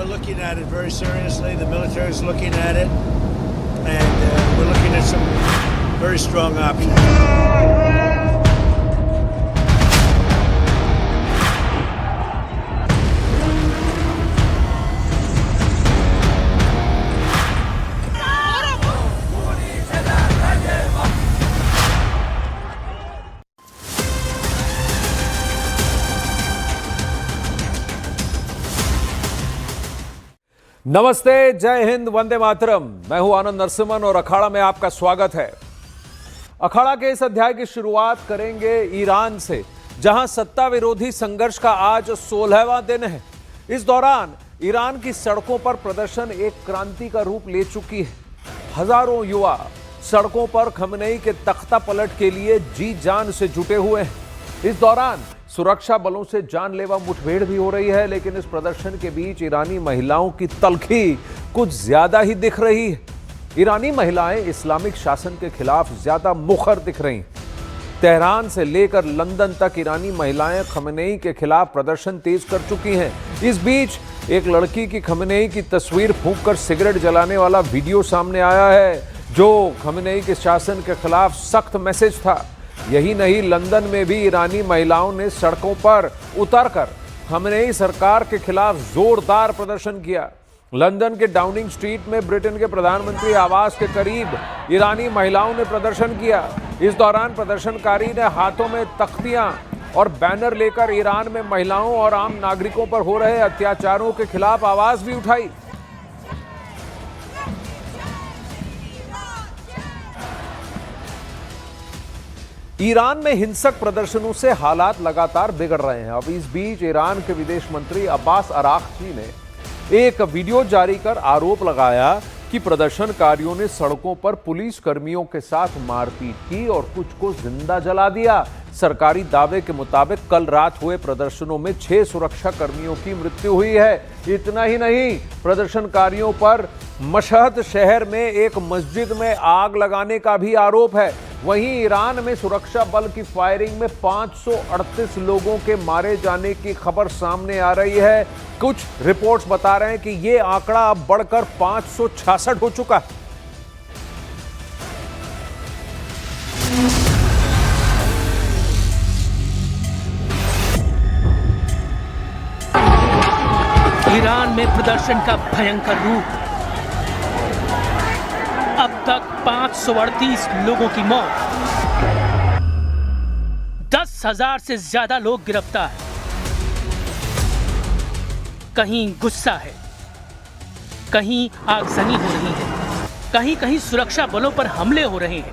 we're looking at it very seriously. The military is looking at it, and we're looking at some very strong options. नमस्ते, जय हिंद, वंदे मातरम। मैं हूं आनंद नरसिम्हन और अखाड़ा में आपका स्वागत है। अखाड़ा के इस अध्याय की शुरुआत करेंगे ईरान से, जहां सत्ता विरोधी संघर्ष का आज 16वां दिन है। इस दौरान ईरान की सड़कों पर प्रदर्शन एक क्रांति का रूप ले चुकी है। हजारों युवा सड़कों पर खमेनी के तख्ता पलट के लिए जी जान से जुटे हुए हैं। इस दौरान सुरक्षा बलों से जानलेवा मुठभेड़ भी हो रही है, लेकिन इस प्रदर्शन के बीच ईरानी महिलाओं की तल्खी कुछ ज्यादा ही दिख रही है। ईरानी महिलाएं इस्लामिक शासन के खिलाफ ज्यादा मुखर दिख रही हैं। तेहरान से लेकर लंदन तक ईरानी महिलाएं खमेनी के खिलाफ प्रदर्शन तेज कर चुकी हैं। इस बीच एक लड़की की खमेनी की तस्वीर फूंककर सिगरेट जलाने वाला वीडियो सामने आया है, जो खमेनी के शासन के खिलाफ सख्त मैसेज था। यही नहीं, लंदन में भी ईरानी महिलाओं ने सड़कों पर उतरकर खमेनी सरकार के खिलाफ जोरदार प्रदर्शन किया। लंदन के डाउनिंग स्ट्रीट में ब्रिटेन के प्रधानमंत्री आवास के करीब ईरानी महिलाओं ने प्रदर्शन किया। इस दौरान प्रदर्शनकारी ने हाथों में तख्तियां और बैनर लेकर ईरान में महिलाओं और आम नागरिकों पर हो रहे अत्याचारों के खिलाफ आवाज भी उठाई। ईरान में हिंसक प्रदर्शनों से हालात लगातार बिगड़ रहे हैं। अब इस बीच ईरान के विदेश मंत्री अब्बास अराक्ची ने एक वीडियो जारी कर आरोप लगाया कि प्रदर्शनकारियों ने सड़कों पर पुलिस कर्मियों के साथ मारपीट की और कुछ को जिंदा जला दिया। सरकारी दावे के मुताबिक कल रात हुए प्रदर्शनों में 6 सुरक्षा कर्मियों की मृत्यु हुई है। इतना ही नहीं, प्रदर्शनकारियों पर मशहद शहर में एक मस्जिद में आग लगाने का भी आरोप है। वहीं ईरान में सुरक्षा बल की फायरिंग में 538 लोगों के मारे जाने की खबर सामने आ रही है। कुछ रिपोर्ट्स बता रहे हैं कि यह आंकड़ा अब बढ़कर 566 हो चुका है। ईरान में प्रदर्शन का भयंकर रूप। अब तक 538 लोगों की मौत, 10,000 से ज्यादा लोग गिरफ्तार। कहीं गुस्सा है, कहीं आगजनी हो रही है, कहीं कहीं सुरक्षा बलों पर हमले हो रहे हैं।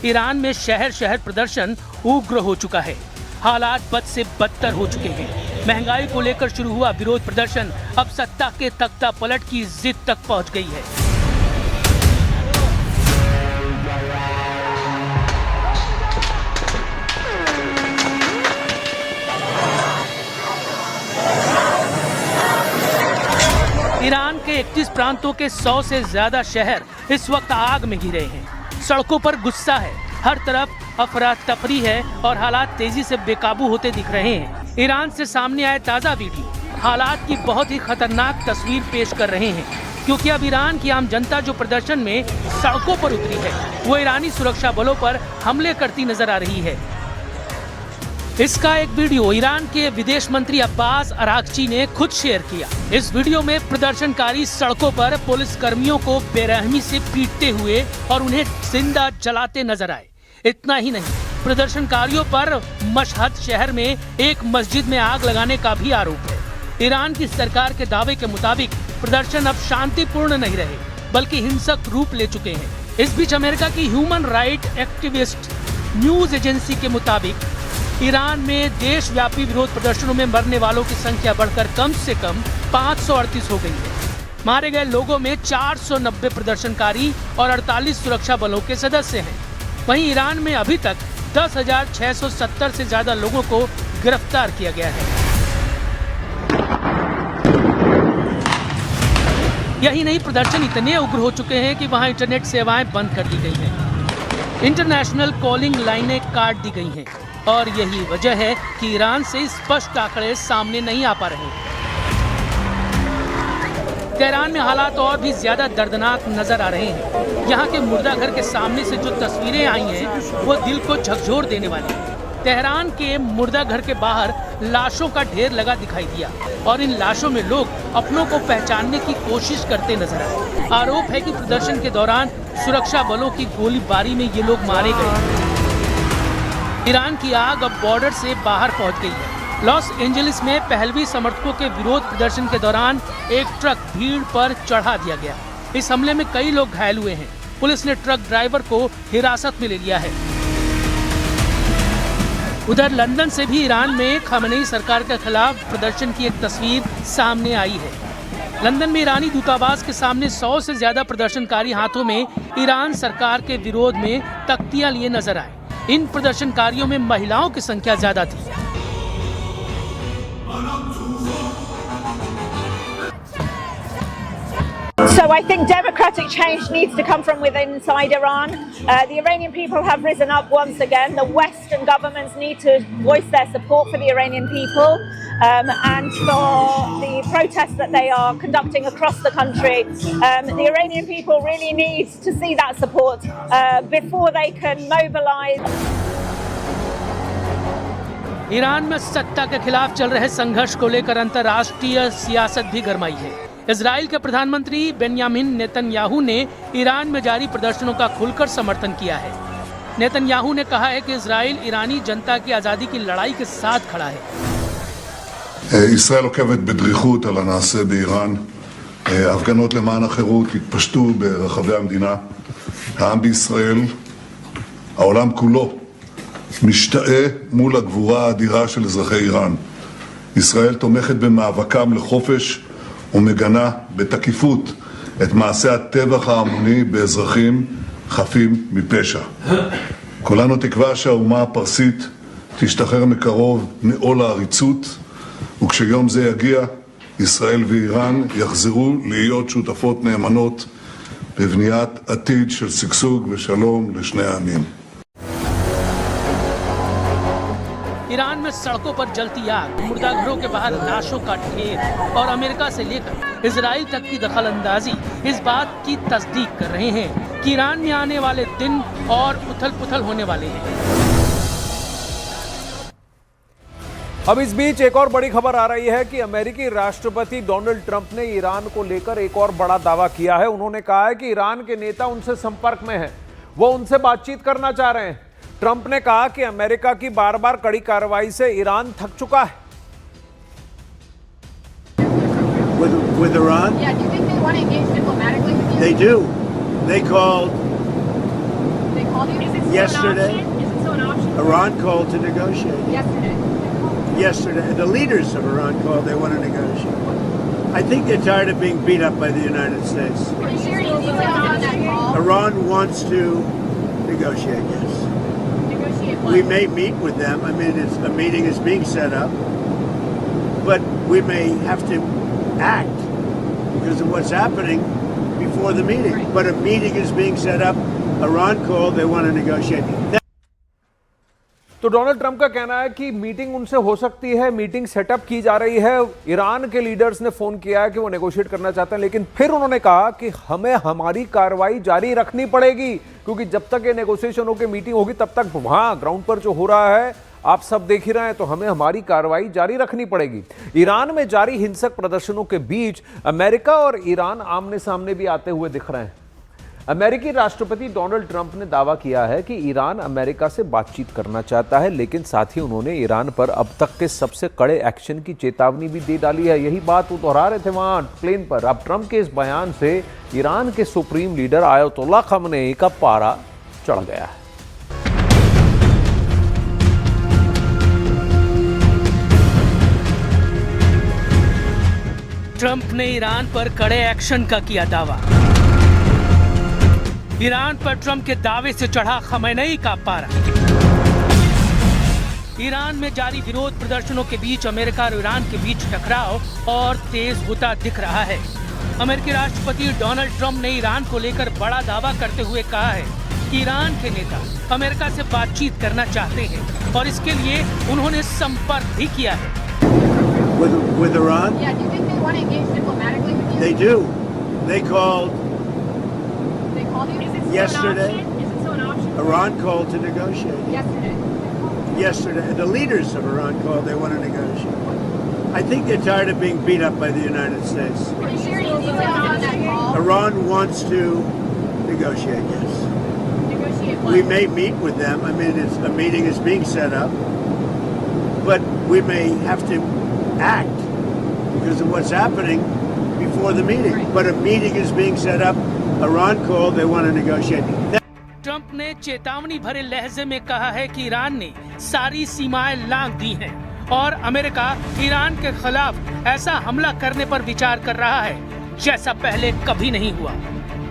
ईरान में शहर शहर प्रदर्शन उग्र हो चुका है। हालात बद से बदतर हो चुके हैं। महंगाई को लेकर शुरू हुआ विरोध प्रदर्शन अब सत्ता के तख्ता पलट की जिद तक पहुंच गई है। ईरान के 31 प्रांतों के 100 से ज्यादा शहर इस वक्त आग में घिरे हैं। सड़कों पर गुस्सा है, हर तरफ अफरा तफरी है और हालात तेजी से बेकाबू होते दिख रहे हैं। ईरान से सामने आए ताज़ा वीडियो हालात की बहुत ही खतरनाक तस्वीर पेश कर रहे हैं, क्योंकि अब ईरान की आम जनता जो प्रदर्शन में सड़कों पर उतरी है, वो ईरानी सुरक्षा बलों पर हमले करती नजर आ रही है। इसका एक वीडियो ईरान के विदेश मंत्री अब्बास अराक्ची ने खुद शेयर किया। इस वीडियो में प्रदर्शनकारी सड़कों पर पुलिस कर्मियों को बेरहमी से पीटते हुए और उन्हें जिंदा जलाते नजर आए। इतना ही नहीं, प्रदर्शनकारियों पर मशहद शहर में एक मस्जिद में आग लगाने का भी आरोप है। ईरान की सरकार के दावे के मुताबिक प्रदर्शन अब शांतिपूर्ण नहीं रहे, बल्कि हिंसक रूप ले चुके हैं। इस बीच अमेरिका की human right activist news agency के मुताबिक ईरान में देशव्यापी विरोध प्रदर्शनों में मरने वालों की संख्या बढ़कर कम से कम 538 हो गई है। मारे गए लोगों में 490 प्रदर्शनकारी और 48 सुरक्षा बलों के सदस्य हैं। वहीं ईरान में अभी तक 10,670 से ज्यादा लोगों को गिरफ्तार किया गया है। यही नहीं, प्रदर्शन इतने उग्र हो चुके हैं कि वहां इंटरनेट सेवाएं बंद कर दी गई हैं। इंटरनेशनल कॉलिंग लाइनें काट दी गई हैं और यही वजह है कि ईरान से स्पष्ट आंकड़े सामने नहीं आ पा रहे। तेहरान में हालात और भी ज्यादा दर्दनाक नजर आ रहे हैं। यहाँ के मुर्दा घर के सामने से जो तस्वीरें आई हैं वो दिल को झकझोर देने वाली हैं। तेहरान के मुर्दा घर के बाहर लाशों का ढेर लगा दिखाई दिया और इन लाशों में लोग अपनों को पहचानने की कोशिश करते नजर आए। आरोप है कि प्रदर्शन के दौरान सुरक्षा बलों की गोलीबारी में ये लोग मारे गए। ईरान की आग अब बॉर्डर से बाहर पहुंच गई है। लॉस एंजलिस में पहलवी समर्थकों के विरोध प्रदर्शन के दौरान एक ट्रक भीड़ पर चढ़ा दिया गया। इस हमले में कई लोग घायल हुए हैं। पुलिस ने ट्रक ड्राइवर को हिरासत में ले लिया है। उधर लंदन से भी ईरान में खामेनेई सरकार के खिलाफ प्रदर्शन की एक तस्वीर सामने आई है। लंदन में ईरानी दूतावास के सामने 100 से ज्यादा प्रदर्शनकारी हाथों में ईरान सरकार के विरोध में तख्तियां लिए नजर आए। इन प्रदर्शनकारियों में महिलाओं की संख्या ज्यादा थी। So I think democratic change needs to come from within inside Iran. The Iranian people have risen up once again. The Western governments need to voice their support for the Iranian people and for the protests that they are conducting across the country. The Iranian people really need to see that support before they can mobilize. Iran में सत्ता के खिलाफ चल रहे संघर्ष को लेकर अंतर्राष्ट्रीय सियासत भी गरमाई है। इजराइल के प्रधानमंत्री बेंयामिन नेतन्याहू ने ईरान में जारी प्रदर्शनों का खुलकर समर्थन किया है। नेतन्याहू ने कहा है कि इजराइल ईरानी जनता की आजादी की लड़ाई के साथ खड़ा है। ישראל עוקבת בדריכות על הנעשה באיראן. הפגנות למען החירות התפשטו ברחבי המדינה. העם בישראל, העולם כולו, משתאה מול הגבורה האדירה של אזרחי איראן. ישראל תומכת במאבקם לחופש ומגנה בתקיפות את מעשי הטבח ההמוני באזרחים חפים מפשע. כולנו תקווה שהאומה הפרסית תשתחרר מקרוב מעול העריצות, וכשיום זה יגיע, ישראל ואיראן יחזרו להיות שותפות נאמנות בבניית עתיד של שגשוג ושלום לשני העמים. ईरान में सड़कों पर जलती आग, मुर्दाघरों के बाहर लाशों का ढेर और अमेरिका से लेकर इजराइल तक की दखलंदाजी इस बात की तस्दीक कर रहे हैं कि ईरान में आने वाले दिन और उथल-पुथल होने वाले हैं। अब इस बीच एक और बड़ी खबर आ रही है कि अमेरिकी राष्ट्रपति डोनाल्ड ट्रंप ने ईरान को लेकर एक और बड़ा दावा किया है। उन्होंने कहा है कि ईरान के नेता उनसे संपर्क में हैं, वो उनसे बातचीत करना चाह रहे हैं। ट्रंप ने कहा कि अमेरिका की बार-बार कड़ी कार्रवाई से ईरान थक चुका है। With Iran? Yeah, do you think they want to engage diplomatically with you? They do. They called They called you? Is it still Yesterday. an option? Is it still an option? Iran called to negotiate. Yesterday. The leaders of Iran called. They want to negotiate. I think they're tired of being beat up by the United States. Are you sure you on that call? Iran wants to negotiate. Yes. Negotiate what? We may meet with them. I mean, a meeting is being set up, but we may have to act because of what's happening before the meeting. Right. But a meeting is being set up. Iran called. They want to negotiate. तो Donald Trump का कहना है कि meeting उनसे हो सकती है, meeting setup की जा रही है। ईरान के लीडर्स ने फोन किया है कि वो नेगोशिएट करना चाहते हैं, लेकिन फिर उन्होंने कहा कि हमें हमारी कार्रवाई जारी रखनी पड़ेगी, क्योंकि जब तक ये नेगोशिएशन होकर मीटिंग होगी तब तक वहां ग्राउंड पर जो हो रहा है आप सब देख ही रहे हैं, तो हमें हमारी कार्रवाई जारी रखनी पड़ेगी। ईरान में जारी हिंसक प्रदर्शनों के बीच अमेरिका और ईरान आमने सामने भी आते हुए दिख रहे हैं। अमेरिकी राष्ट्रपति डोनाल्ड ट्रंप ने दावा किया है कि ईरान अमेरिका से बातचीत करना चाहता है, लेकिन साथ ही उन्होंने ईरान पर अब तक के सबसे कड़े एक्शन की चेतावनी भी दे डाली है। यही बात वो दोहरा रहे थे वहां प्लेन पर। अब ट्रंप के इस बयान से ईरान के सुप्रीम लीडर आयतुल्लाह खमेनी का पारा चढ़ गया है। ट्रंप ने ईरान पर कड़े एक्शन का किया दावा। ईरान पर ट्रंप के दावे से चढ़ा खमेनी का पारा। ईरान में जारी विरोध प्रदर्शनों के बीच अमेरिका और ईरान के बीच टकराव और तेज होता दिख रहा है। अमेरिकी राष्ट्रपति डोनाल्ड ट्रंप ने ईरान को लेकर बड़ा दावा करते हुए कहा है कि ईरान के नेता अमेरिका से बातचीत करना चाहते हैं और इसके लिए उन्होंने संपर्क भी किया है। With Iran? Yeah, do you think they want to engage diplomatically with you? They do. They called They called you? Is it still Yesterday. an option? Is it still an option? Iran called to negotiate. Yesterday. Yesterday, the leaders of Iran called. They want to negotiate. I think they're tired of being beat up by the United States. Can you share any details on that call? Iran wants to negotiate. Yes. Negotiate what? We may meet with them. I mean, a meeting is being set up, but we may have to act because of what's happening before the meeting. But a meeting is being set up. Iran called. They want to negotiate. Trump ने चेतावनी भरे लहजे में कहा है कि Iran ने सारी सीमाएं लांघ दी हैं और अमेरिका ईरान के खिलाफ ऐसा हमला करने पर विचार कर रहा है जैसा पहले कभी नहीं हुआ।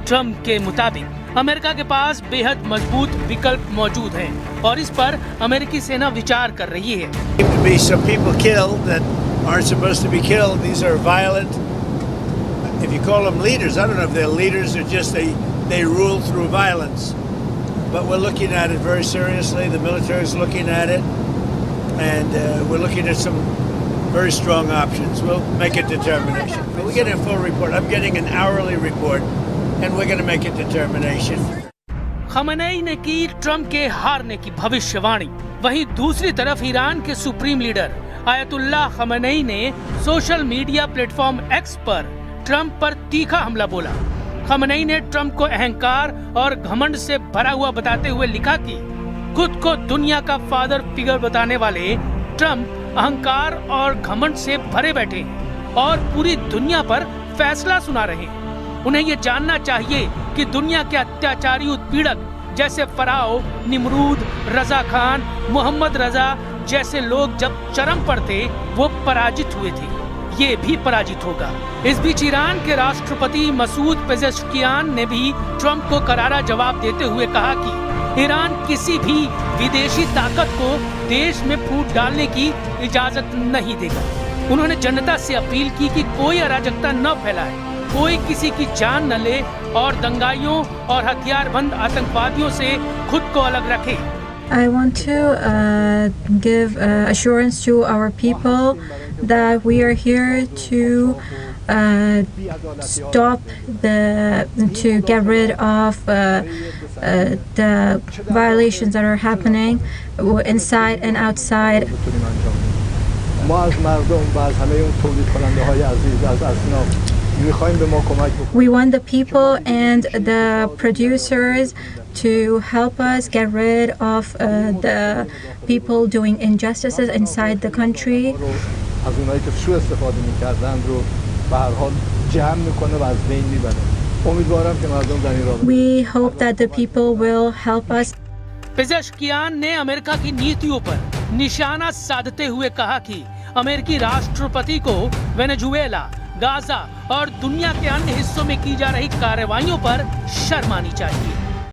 ट्रंप के मुताबिक अमेरिका के पास बेहद मजबूत विकल्प मौजूद हैं और इस पर अमेरिकी सेना विचार कर रही है। Seem to be some people killed that aren't supposed to be killed. These are violent. If you call them leaders, I don't know if they're leaders or just they rule through violence. But we're looking at it very seriously. The military is looking at it, and we're looking at some very strong options. We'll make a determination. But we get a full report. I'm getting an hourly report, and we're going to make a determination. Khamenei ने की Trump के हारने की भविष्यवाणी। वहीं दूसरी तरफ Iran के सुप्रीम लीडर आयतुल्लाह खमेनेई ने सोशल मीडिया प्लेटफॉर्म एक्स पर ट्रंप पर तीखा हमला बोला। खमेनेई ने ट्रंप को अहंकार और घमंड से भरा हुआ बताते हुए लिखा कि खुद को दुनिया का फादर फिगर बताने वाले ट्रंप अहंकार और घमंड से भरे बैठे हैं और पूरी दुनिया पर फैसला सुना रहे हैं। उन्हें ये जानना चाहिए कि दुनिया के अत्याचारी उत्पीड़क जैसे फराओ, निमरूद, रजा खान, मोहम्मद रजा जैसे लोग जब चरम पर थे वो पराजित हुए थे, ये भी पराजित होगा। इस बीच ईरान के राष्ट्रपति मसूद पेजेश्कियान ने भी ट्रंप को करारा जवाब देते हुए कहा कि ईरान किसी भी विदेशी ताकत को देश में फूट डालने की इजाजत नहीं देगा। उन्होंने जनता से अपील की कि कोई अराजकता न फैलाए, कोई किसी की जान न ले और दंगाइयों और हथियारबंद आतंकवादियों से खुद को अलग रखे। I want to give assurance to our people that we are here to get rid of the violations that are happening inside and outside. We want the people and the producers to help us get rid of the people doing injustices inside the country. We hope that the people will help us. Pezeshkian ने America की नीतियों पर निशाना साधते हुए कहा कि अमेरिकी राष्ट्रपति को वेनेजुएला, गाजा और दुनिया के अन्य हिस्सों में की जा रही कार्रवाइयों पर शर्म आनी चाहिए।